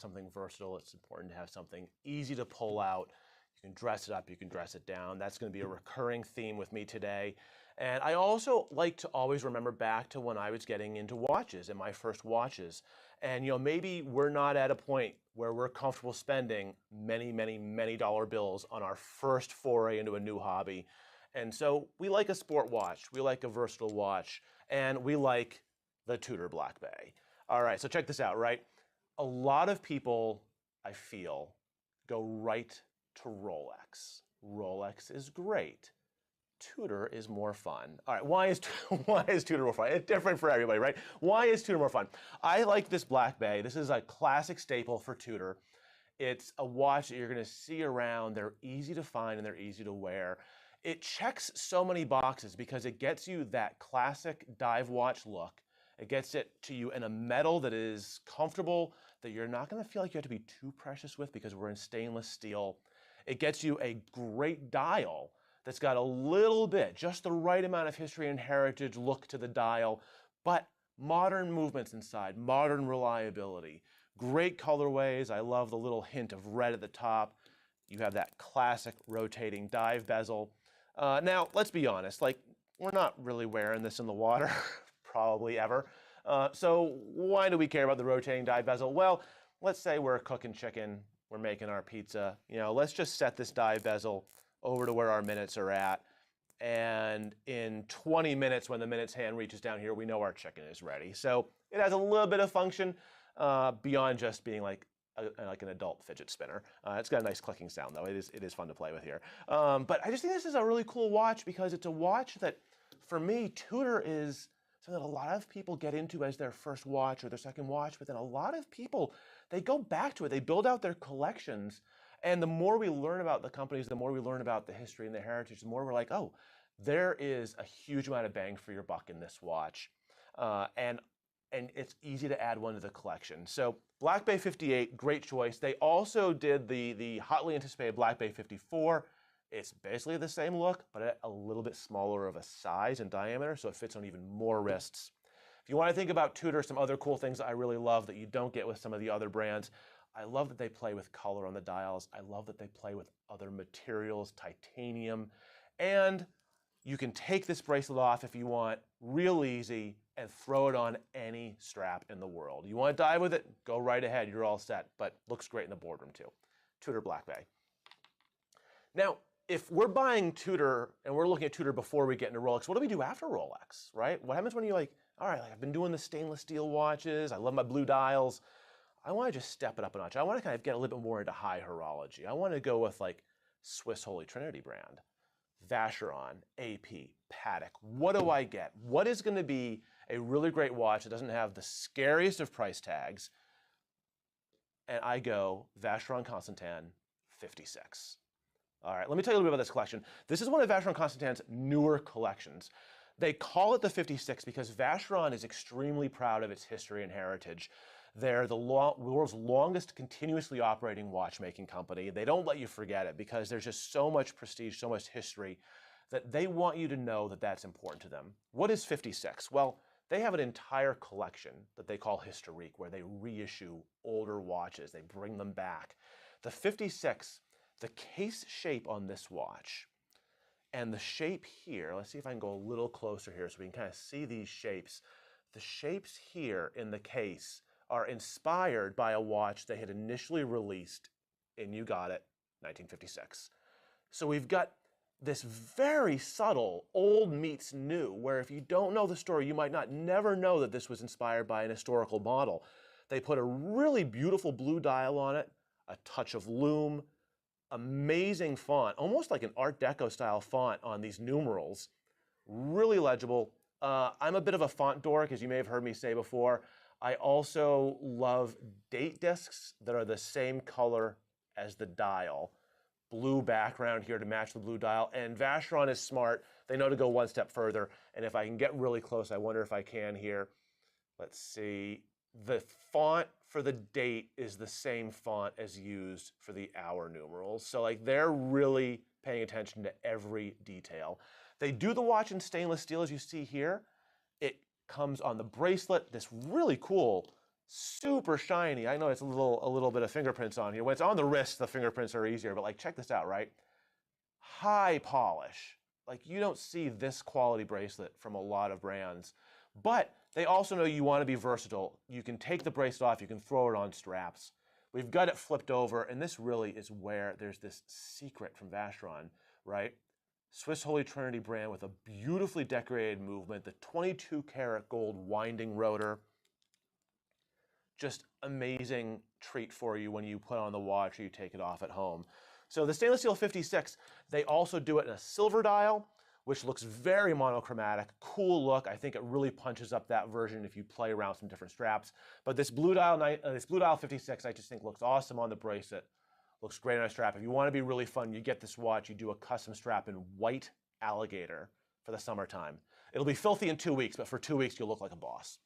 something versatile. It's important to have something easy to pull out. You can dress it up, you can dress it down. That's going to be a recurring theme with me today. And I also like to always remember back to when I was getting into watches and my first watches. And maybe we're not at a point where we're comfortable spending many dollar bills on our first foray into a new hobby. And so we like a sport watch, we like a versatile watch, and we like the Tudor Black Bay. All right, so check this out, right? A lot of people, I feel, go right to Rolex. Rolex is great. Tudor is more fun. All right, why is Tudor more fun? It's different for everybody, right? Why is Tudor more fun? I like this Black Bay. This is a classic staple for Tudor. It's a watch that you're going to see around. They're easy to find and they're easy to wear. It checks so many boxes because it gets you that classic dive watch look. It gets it to you in a metal that is comfortable, that you're not going to feel like you have to be too precious with because we're in stainless steel. It gets you a great dial that's got a little bit, just the right amount of history and heritage look to the dial, but modern movements inside, modern reliability, great colorways. I love the little hint of red at the top. You have that classic rotating dive bezel. Now, let's be honest, we're not really wearing this in the water, probably ever. So why do we care about the rotating dive bezel? Well, let's say we're cooking chicken, we're making our pizza. Let's just set this dive bezel over to where our minutes are at. And in 20 minutes, when the minutes hand reaches down here, we know our chicken is ready. So it has a little bit of function beyond just being like an adult fidget spinner. It's got a nice clicking sound though. It is fun to play with here. But I just think this is a really cool watch because it's a watch that, for me, Tudor is something that a lot of people get into as their first watch or their second watch, but then a lot of people, they go back to it. They build out their collections. And the more we learn about the companies, the more we learn about the history and the heritage, the more we're like, oh, there is a huge amount of bang for your buck in this watch. And it's easy to add one to the collection. So Black Bay 58, great choice. They also did the hotly anticipated Black Bay 54. It's basically the same look, but a little bit smaller of a size and diameter, so it fits on even more wrists. If you want to think about Tudor, some other cool things that I really love that you don't get with some of the other brands, I love that they play with color on the dials. I love that they play with other materials, titanium, and you can take this bracelet off if you want, real easy, and throw it on any strap in the world. You want to dive with it? Go right ahead, you're all set, but looks great in the boardroom too. Tudor Black Bay. Now, if we're buying Tudor and we're looking at Tudor before we get into Rolex, what do we do after Rolex, right? What happens when you're like, all right, I've been doing the stainless steel watches, I love my blue dials, I want to just step it up a notch. I want to kind of get a little bit more into high horology. I want to go with like Swiss Holy Trinity brand, Vacheron, AP, Patek. What do I get? What is going to be a really great watch that doesn't have the scariest of price tags? And I go Vacheron Constantin 56. All right, let me tell you a little bit about this collection. This is one of Vacheron Constantin's newer collections. They call it the 56 because Vacheron is extremely proud of its history and heritage. They're the world's longest continuously operating watchmaking company. They don't let you forget it because there's just so much prestige, so much history that they want you to know that that's important to them. What is 56? Well, they have an entire collection that they call Historique, where they reissue older watches. They bring them back. The 56, the case shape on this watch and the shape here, let's see if I can go a little closer here so we can kind of see these shapes. The shapes here in the case are inspired by a watch they had initially released in, you got it, 1956. So we've got this very subtle old meets new, where if you don't know the story, you might not never know that this was inspired by an historical model. They put a really beautiful blue dial on it, a touch of lume, amazing font, almost like an Art Deco style font on these numerals, really legible. I'm a bit of a font dork, as you may have heard me say before. I also love date discs that are the same color as the dial. Blue background here to match the blue dial. And Vacheron is smart. They know to go one step further. And if I can get really close, I wonder if I can here. Let's see. The font for the date is the same font as used for the hour numerals. So like they're really paying attention to every detail. They do the watch in stainless steel, as you see here. It comes on the bracelet, this really cool super shiny. I know it's a little bit of fingerprints on here. When it's on the wrist, the fingerprints are easier, but like check this out, right? High polish. Like you don't see this quality bracelet from a lot of brands, but they also know you want to be versatile. You can take the bracelet off, you can throw it on straps. We've got it flipped over, and this really is where there's this secret from Vacheron, right? Swiss Holy Trinity brand with a beautifully decorated movement, the 22 karat gold winding rotor. Just amazing treat for you when you put on the watch or you take it off at home. So the stainless steel 56, they also do it in a silver dial, which looks very monochromatic, cool look. I think it really punches up that version if you play around some different straps. But this blue dial 56, I just think looks awesome on the bracelet. Looks great on a strap. If you want to be really fun, you get this watch, you do a custom strap in white alligator for the summertime. It'll be filthy in 2 weeks, but for 2 weeks, you'll look like a boss.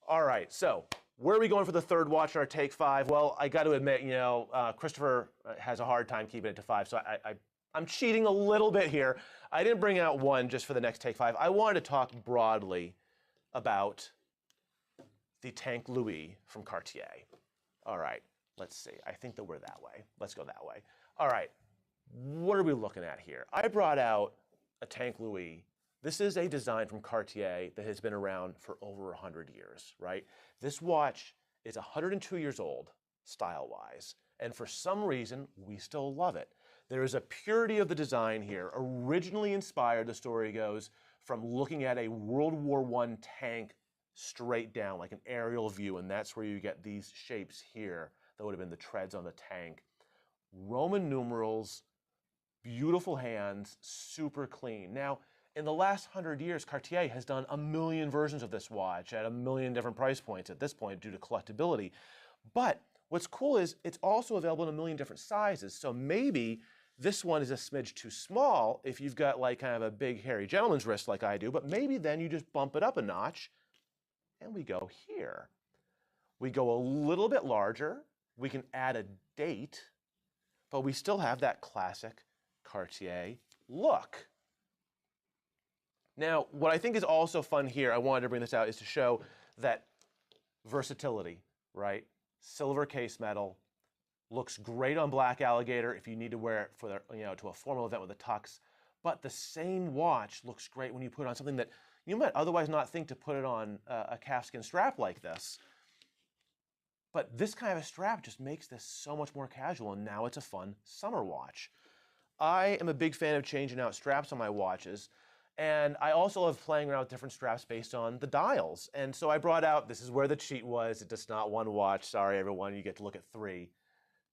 All right, so where are we going for the third watch in our Take 5? Well, I got to admit, Christopher has a hard time keeping it to 5, so I'm cheating a little bit here. I didn't bring out one just for the next Take 5. I wanted to talk broadly about the Tank Louis from Cartier. All right, let's see. I think that we're that way. Let's go that way. All right, what are we looking at here? I brought out a Tank Louis. This is a design from Cartier that has been around for over 100 years, right? This watch is 102 years old, style-wise, and for some reason, we still love it. There is a purity of the design here, originally inspired, the story goes, from looking at a World War I tank straight down, like an aerial view, and that's where you get these shapes here. That would have been the treads on the tank. Roman numerals, beautiful hands, super clean. Now, in the last 100 years, Cartier has done a million versions of this watch at a million different price points at this point due to collectability. But what's cool is it's also available in a million different sizes. So maybe this one is a smidge too small if you've got like kind of a big hairy gentleman's wrist like I do, but maybe then you just bump it up a notch and we go here. We go a little bit larger, we can add a date, but we still have that classic Cartier look. Now, what I think is also fun here, I wanted to bring this out, is to show that versatility, right? Silver case metal, looks great on black alligator if you need to wear it for the, to a formal event with a tux. But the same watch looks great when you put it on something that you might otherwise not think to put it on a calfskin strap like this. But this kind of a strap just makes this so much more casual, and now it's a fun summer watch. I am a big fan of changing out straps on my watches. And I also love playing around with different straps based on the dials. And so I brought out, this is where the cheat was, it's just not one watch. Sorry, everyone, you get to look at 3.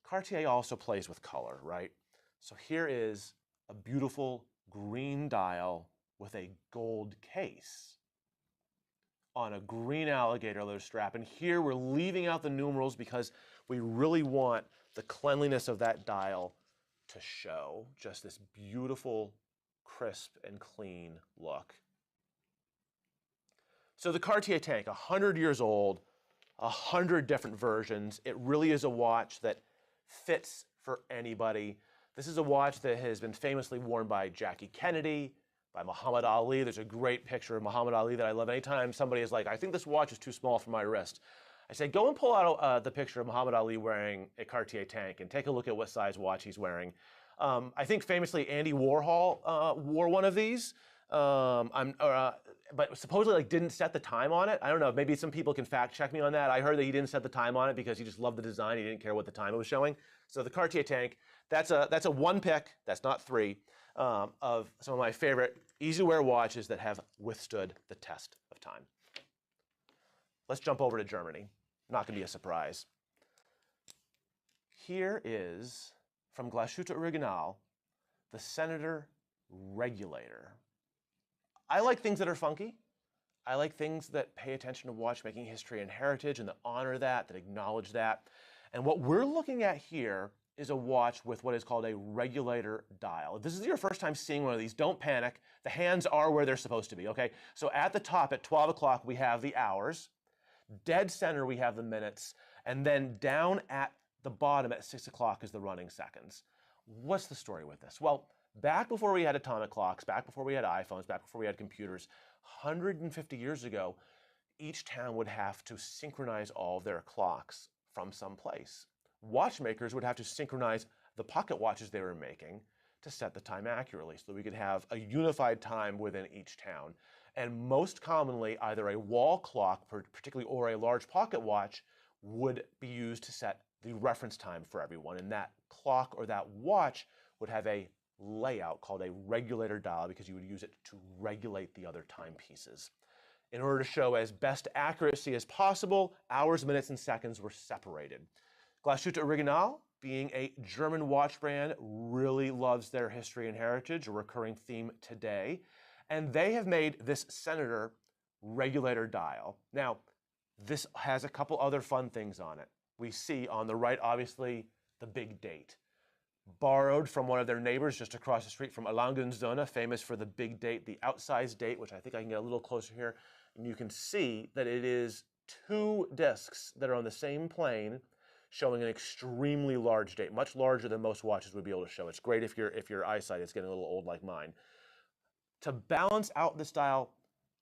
Cartier also plays with color, right? So here is a beautiful green dial with a gold case on a green alligator leather strap. And here we're leaving out the numerals because we really want the cleanliness of that dial to show just this beautiful, crisp and clean look. So the Cartier tank, 100 years old, 100 different versions. It really is a watch that fits for anybody. This is a watch that has been famously worn by Jackie Kennedy, by Muhammad Ali. There's a great picture of Muhammad Ali that I love. Anytime somebody is like, I think this watch is too small for my wrist, I say, go and pull out the picture of Muhammad Ali wearing a Cartier tank and take a look at what size watch he's wearing. I think famously Andy Warhol wore one of these, but supposedly didn't set the time on it. I don't know, maybe some people can fact check me on that. I heard that he didn't set the time on it because he just loved the design. He didn't care what the time it was showing. So the Cartier tank, that's a one pick, that's not 3, of some of my favorite easy to wear watches that have withstood the test of time. Let's jump over to Germany. Not gonna be a surprise. Here is, from Glashütte Original, the Senator Regulator. I like things that are funky. I like things that pay attention to watchmaking history and heritage and that honor that acknowledge that. And what we're looking at here is a watch with what is called a regulator dial. If this is your first time seeing one of these, don't panic. The hands are where they're supposed to be, okay? So at the top, at 12 o'clock, we have the hours. Dead center, we have the minutes. And then down at the bottom at 6 o'clock is the running seconds. What's the story with this? Well, back before we had atomic clocks, back before we had iPhones, back before we had computers, 150 years ago, each town would have to synchronize all of their clocks from some place. Watchmakers would have to synchronize the pocket watches they were making to set the time accurately so that we could have a unified time within each town. And most commonly, either a wall clock, particularly, or a large pocket watch would be used to set the reference time for everyone. And that clock or that watch would have a layout called a regulator dial because you would use it to regulate the other timepieces. In order to show as best accuracy as possible, hours, minutes, and seconds were separated. Glashütte Original, being a German watch brand, really loves their history and heritage, a recurring theme today. And they have made this Senator regulator dial. Now, this has a couple other fun things on it. We see on the right, obviously, the big date. Borrowed from one of their neighbors just across the street from Lange Söhne, famous for the big date, the outsized date, which I think I can get a little closer here. And you can see that it is 2 discs that are on the same plane, showing an extremely large date, much larger than most watches would be able to show. It's great if your eyesight is getting a little old like mine. To balance out this dial,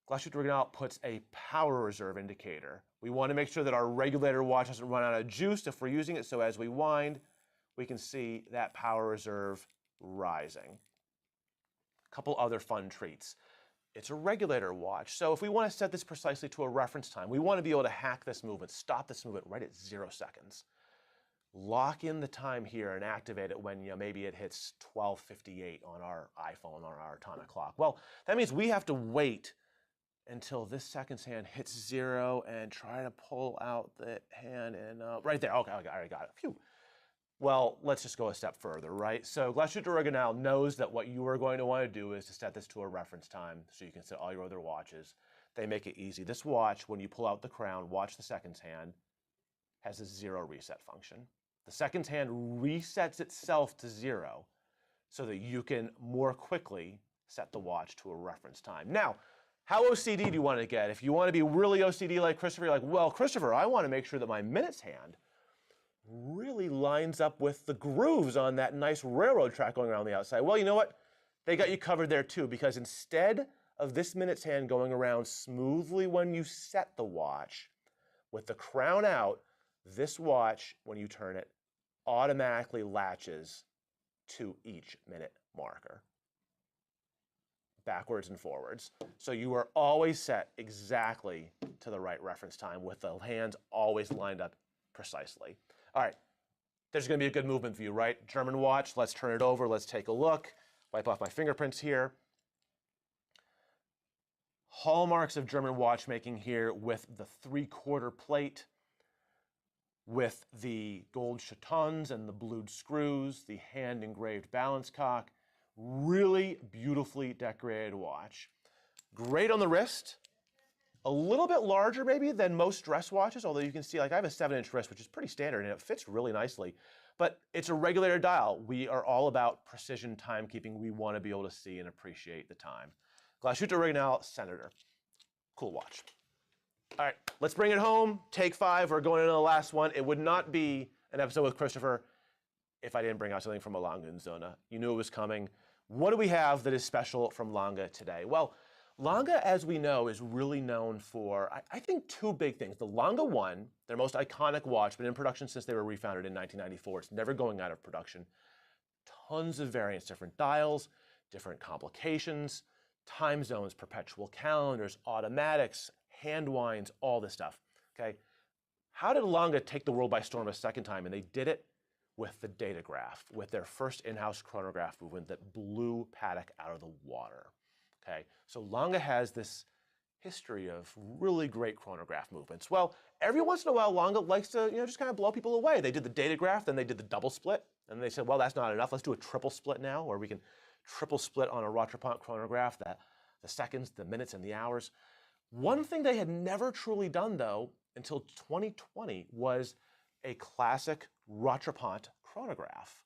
Glashütte Original puts a power reserve indicator. We want to make sure that our regulator watch doesn't run out of juice if we're using it, so as we wind, we can see that power reserve rising. A couple other fun treats. It's a regulator watch, so if we want to set this precisely to a reference time, we want to be able to hack this movement, stop this movement right at 0 seconds. Lock in the time here and activate it when maybe it hits 12:58 on our iPhone or our atomic clock. Well, that means we have to wait until this seconds hand hits 0 and try to pull out the hand and right there. Okay, I already got it. Phew. Well, let's just go a step further, right? So Glashütte Original knows that what you are going to want to do is to set this to a reference time so you can set all your other watches. They make it easy. This watch, when you pull out the crown, watch the seconds hand, has a 0 reset function. The seconds hand resets itself to 0 so that you can more quickly set the watch to a reference time. Now, how OCD do you want to get? If you want to be really OCD like Christopher, you're like, well, Christopher, I want to make sure that my minutes hand really lines up with the grooves on that nice railroad track going around the outside. Well, you know what? They got you covered there too, because instead of this minutes hand going around smoothly when you set the watch, with the crown out, this watch, when you turn it, automatically latches to each minute marker, backwards and forwards. So you are always set exactly to the right reference time with the hands always lined up precisely. All right, there's going to be a good movement view, right? German watch, let's turn it over, let's take a look. Wipe off my fingerprints here. Hallmarks of German watchmaking here with the 3/4 plate, with the gold chatons and the blued screws, the hand-engraved balance cock. Really beautifully decorated watch. Great on the wrist. A little bit larger maybe than most dress watches, although you can see, like, I have a 7-inch wrist, which is pretty standard, and it fits really nicely. But it's a regulator dial. We are all about precision timekeeping. We want to be able to see and appreciate the time. Glashütte Original Senator. Cool watch. All right, let's bring it home. Take 5. We're going into the last one. It would not be an episode with Christopher if I didn't bring out something from a Lange Söhne. You knew it was coming. What do we have that is special from Lange today? Well, Lange, as we know, is really known for, I think, 2 big things. The Lange 1, their most iconic watch, been in production since they were refounded in 1994. It's never going out of production. Tons of variants, different dials, different complications, time zones, perpetual calendars, automatics, hand winds, all this stuff, okay? How did Lange take the world by storm a second time? And they did it with the datograph, with their first in-house chronograph movement that blew Patek out of the water, okay? So Lange has this history of really great chronograph movements. Well, every once in a while, Lange likes to, just kind of blow people away. They did the datograph, then they did the double split, and they said, well, that's not enough. Let's do a triple split now, where we can triple split on a Rotrepont chronograph, the seconds, the minutes, and the hours. One thing they had never truly done, though, until 2020, was a classic Rotrepont chronograph.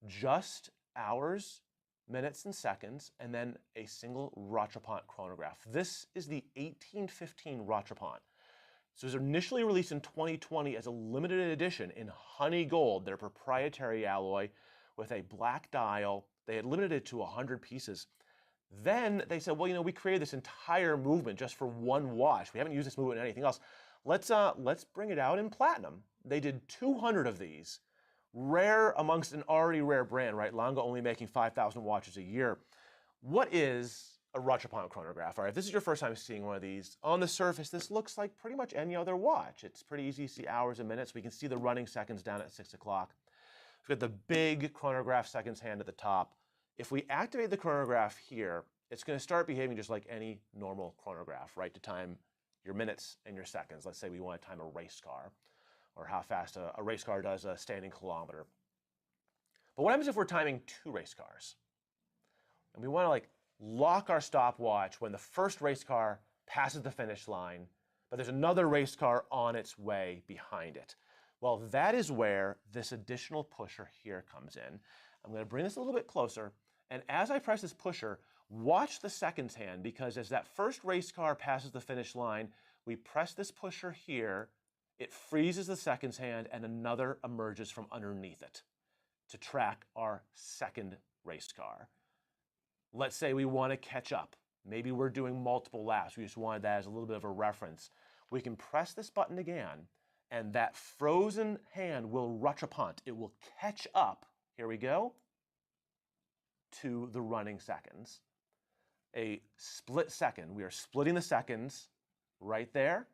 Just hours, minutes, and seconds, and then a single Rotrepont chronograph. This is the 1815 Rotrepont. So it was initially released in 2020 as a limited edition in honey gold, their proprietary alloy, with a black dial. They had limited it to 100 pieces. Then they said, well, you know, we created this entire movement just for one watch. We haven't used this movement in anything else. Let's bring it out in platinum. They did 200 of these, rare amongst an already rare brand, right? Lange only making 5,000 watches a year. What is a Rattrapant chronograph? All right, if this is your first time seeing one of these, on the surface, this looks like pretty much any other watch. It's pretty easy to see hours and minutes. We can see the running seconds down at 6 o'clock. We've got the big chronograph seconds hand at the top. If we activate the chronograph here, it's going to start behaving just like any normal chronograph, right? To time your minutes and your seconds. Let's say we want to time a race car, or how fast a race car does a standing kilometer. But what happens if we're timing 2 race cars? And we want to like lock our stopwatch when the first race car passes the finish line, but there's another race car on its way behind it. Well, that is where this additional pusher here comes in. I'm going to bring this a little bit closer, and as I press this pusher, watch the seconds hand, because as that first race car passes the finish line, we press this pusher here, it freezes the seconds hand, and another emerges from underneath it to track our second race car. Let's say we want to catch up. Maybe we're doing multiple laps. We just wanted that as a little bit of a reference. We can press this button again, and that frozen hand will rattrapant. It will catch up, here we go, to the running seconds. A split second. We are splitting the seconds right there,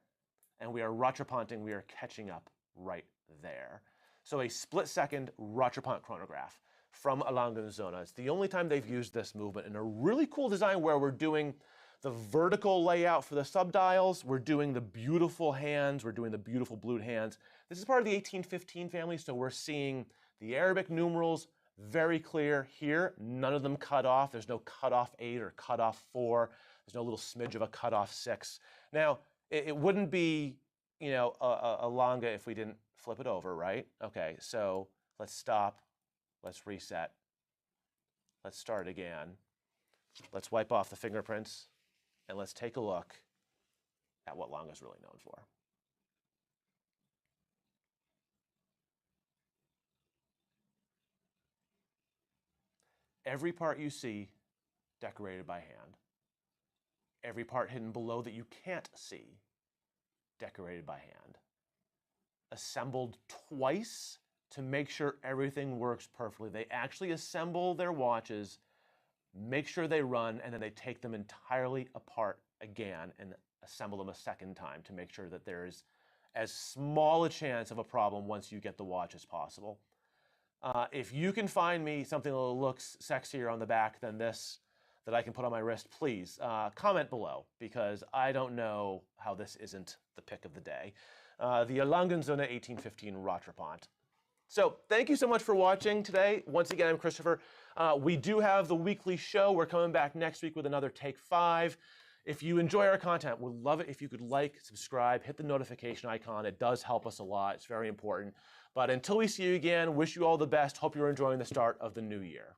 and we are rattrapanting. We are catching up right there. So a split second rattrapant chronograph from Lange Söhne. It's the only time they've used this movement in a really cool design where we're doing the vertical layout for the subdials. We're doing the beautiful hands. We're doing the beautiful blued hands. This is part of the 1815 family, so we're seeing the Arabic numerals very clear here. None of them cut off. There's no cutoff 8 or cutoff 4. There's no little smidge of a cutoff 6. Now, it wouldn't be, you know, a Lange if we didn't flip it over, right? Okay, so let's stop. Let's reset. Let's start again. Let's wipe off the fingerprints, and let's take a look at what Lange is really known for. Every part you see decorated by hand. Every part hidden below that you can't see decorated by hand. Assembled twice to make sure everything works perfectly. They actually assemble their watches, make sure they run, and then they take them entirely apart again and assemble them a second time to make sure that there is as small a chance of a problem once you get the watch as possible. If you can find me something that looks sexier on the back than this that I can put on my wrist, please comment below, because I don't know how this isn't the pick of the day. The Lange Söhne 1815 Rattrapant. So thank you so much for watching today. Once again, I'm Christopher. We do have the weekly show. We're coming back next week with another Take 5. If you enjoy our content, we'd love it if you could like, subscribe, hit the notification icon. It does help us a lot. It's very important. But until we see you again, wish you all the best. Hope you're enjoying the start of the new year.